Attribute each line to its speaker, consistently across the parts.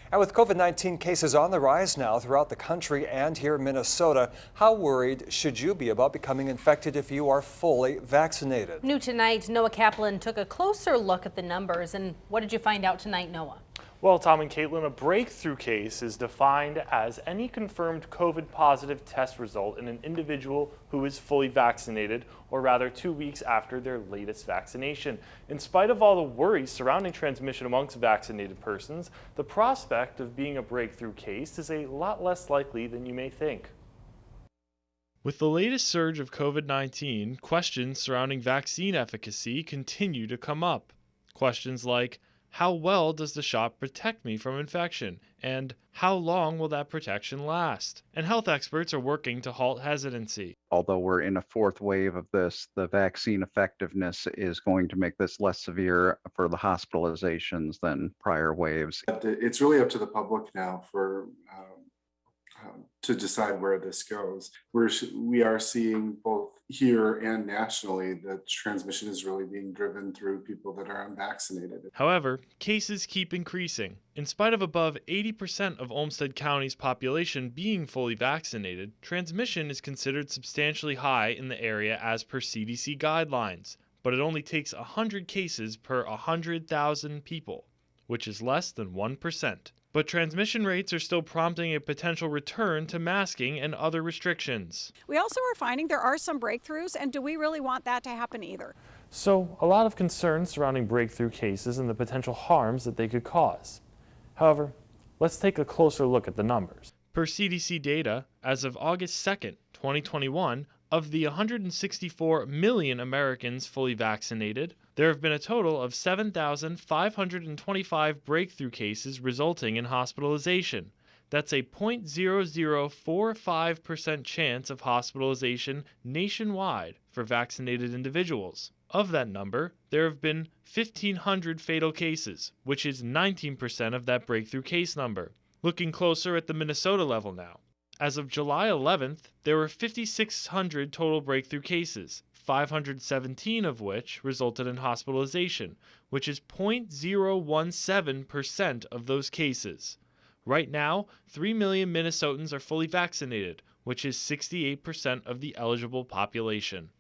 Speaker 1: And with COVID-19 cases on the rise now throughout the country and here in Minnesota, how worried should you be about becoming infected if you are fully vaccinated?
Speaker 2: New tonight, Noah Kaplan took a closer look at the numbers. And what did you find out tonight, Noah?
Speaker 3: Well, Tom and Caitlin, a breakthrough case is defined as any confirmed COVID positive test result in an individual who is fully vaccinated, or rather 2 weeks after their latest vaccination. In spite of all the worries surrounding transmission amongst vaccinated persons, the prospect of being a breakthrough case is a lot less likely than you may think. With the latest surge of COVID-19, questions surrounding vaccine efficacy continue to come up. Questions like, how well does the shot protect me from infection? And how long will that protection last? And health experts are working to halt hesitancy.
Speaker 4: Although we're in a fourth wave of this, the vaccine effectiveness is going to make this less severe for the hospitalizations than prior waves.
Speaker 5: It's really up to the public now to decide where this goes. We are seeing both here and nationally that transmission is really being driven through people that are unvaccinated.
Speaker 3: However, cases keep increasing. In spite of above 80% of Olmsted County's population being fully vaccinated, transmission is considered substantially high in the area as per CDC guidelines. But it only takes 100 cases per 100,000 people, which is less than 1%. But transmission rates are still prompting a potential return to masking and other restrictions.
Speaker 6: We also are finding there are some breakthroughs, and do we really want that to happen either?
Speaker 3: So, a lot of concerns surrounding breakthrough cases and the potential harms that they could cause. However, let's take a closer look at the numbers. Per CDC data, as of August 2nd, 2021, of the 164 million Americans fully vaccinated, there have been a total of 7,525 breakthrough cases resulting in hospitalization. That's a 0.0045% chance of hospitalization nationwide for vaccinated individuals. Of that number, there have been 1,500 fatal cases, which is 19% of that breakthrough case number. Looking closer at the Minnesota level now. As of July 11th, there were 5,600 total breakthrough cases, 517 of which resulted in hospitalization, which is 0.017% of those cases. Right now, 3 million Minnesotans are fully vaccinated, which is 68% of the eligible population.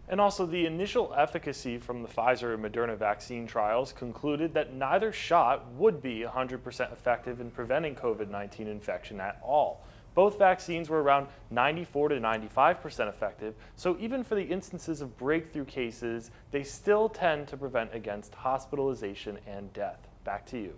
Speaker 3: And also, the initial efficacy from the Pfizer and Moderna vaccine trials concluded that neither shot would be 100% effective in preventing COVID-19 infection at all. Both vaccines were around 94 to 95% effective, so even for the instances of breakthrough cases, they still tend to prevent against hospitalization and death. Back to you.